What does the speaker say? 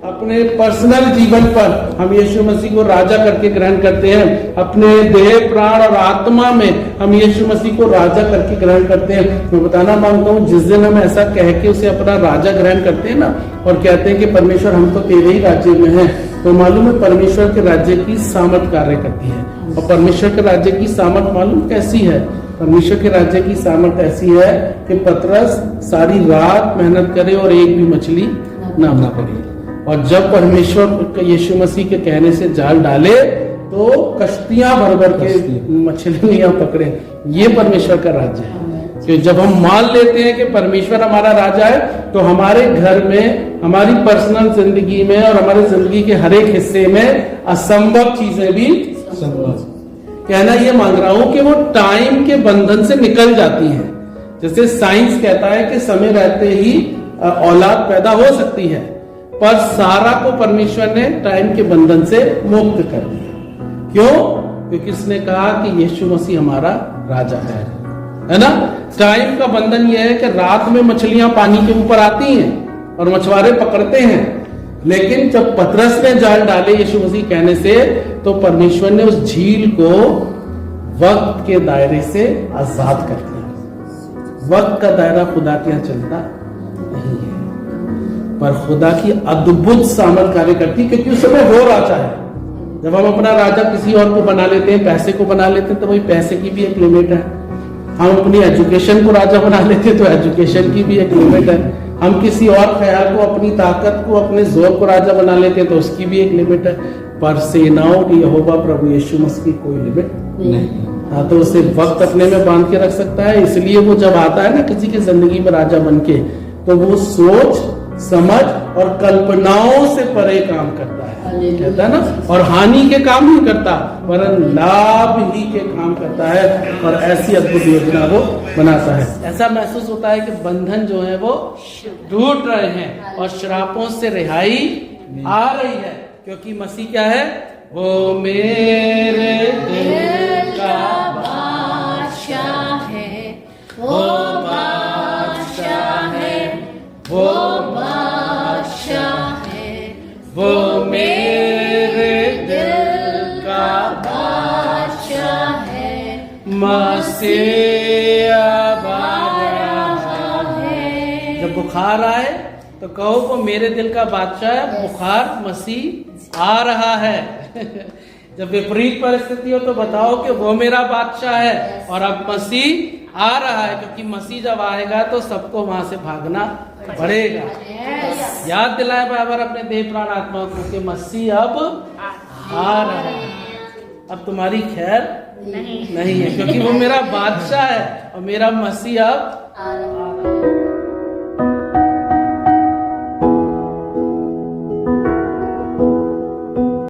अपने पर्सनल जीवन पर हम यीशु मसीह को राजा करके ग्रहण करते हैं। अपने देह, प्राण और आत्मा में हम यीशु मसीह को राजा करके ग्रहण करते हैं। मैं बताना मांगता हूँ, जिस दिन हम ऐसा कह के उसे अपना राजा ग्रहण करते हैं ना, और कहते हैं कि परमेश्वर हम तो तेरे ही राज्य में हैं, तो मालूम है परमेश्वर के राज्य की सामर्थ कार्य करती है। और परमेश्वर के राज्य की सामर्थ मालूम कैसी है? परमेश्वर के राज्य की सामर्थ ऐसी है कि पतरस सारी रात मेहनत करे और एक भी मछली ना पकड़े, और जब परमेश्वर यीशु मसीह के कहने से जाल डाले तो कश्तियां भर भर के मछलियां पकड़े। ये परमेश्वर का राज्य है। कि जब हम मान लेते हैं कि परमेश्वर हमारा राजा है, तो हमारे घर में, हमारी पर्सनल जिंदगी में और हमारी जिंदगी के हर एक हिस्से में असंभव चीजें भी संभव। कहना ये मांग रहा हूं कि वो टाइम के बंधन से निकल जाती हैं। जैसे साइंस कहता है कि समय रहते ही औलाद पैदा हो सकती है, पर सारा को परमेश्वर ने टाइम के बंधन से मुक्त कर दिया। क्यों? क्योंकि उसने कहा कि यीशु मसीह हमारा राजा है ना। टाइम का बंधन यह है कि रात में मछलियां पानी के ऊपर आती हैं और मछुआरे पकड़ते हैं, लेकिन जब पतरस ने जाल डाले यीशु मसीह कहने से, तो परमेश्वर ने उस झील को वक्त के दायरे से आजाद कर दिया। वक्त का दायरा खुदा के यहाँ चलता नहीं है, पर खुदा की अद्भुत सामर्थ कार्य करती, क्योंकि उस समय वो राजा है। जब हम अपना राजा किसी और को बना लेते हैं, पैसे को बना लेते हैं, तो वही पैसे की भी एक लिमिट है। हम अपनी एजुकेशन को राजा बना लेते हैं, तो एजुकेशन की भी एक लिमिट है। हम किसी और ख्याल को, अपनी ताकत को, अपने जोर को राजा बना लेते हैं, तो उसकी भी एक लिमिट है। पर सेनाओं की यहोवा प्रभु यीशु मसीह की कोई लिमिट नहीं। हाँ, तो उसे वक्त अपने में बांध के रख सकता है। इसलिए वो जब आता है ना किसी की जिंदगी में राजा बन के, तो वो सोच समझ और कल्पनाओं से परे काम करता है, कहता है ना, और हानि के काम नहीं करता, वरन लाभ ही के काम करता है, और ऐसी अद्भुत योजना वो बनाता है। ऐसा महसूस होता है कि बंधन जो है वो टूट रहे हैं और श्रापों से रिहाई आ रही है, क्योंकि मसीह क्या है? वो मेरे दिल का बादशाह है, वो बादशाह है, वो बादशाह है, वो मेरे दिल का बादशाह है, मसीह बादशाह है। जब बुखार आए तो कहो वो मेरे दिल का बादशाह है, बुखार मसीह आ रहा है। जब विपरीत परिस्थिति हो तो बताओ कि वो मेरा बादशाह है और अब मसीह आ रहा है, क्योंकि मसीह जब आएगा तो सबको वहां से भागना पड़ेगा। याद दिलाए बार अपने देह प्राण आत्मा को कि मसीह अब आ रहा है। अब तुम्हारी खैर नहीं है, क्योंकि वो मेरा बादशाह है और मेरा मसीह अब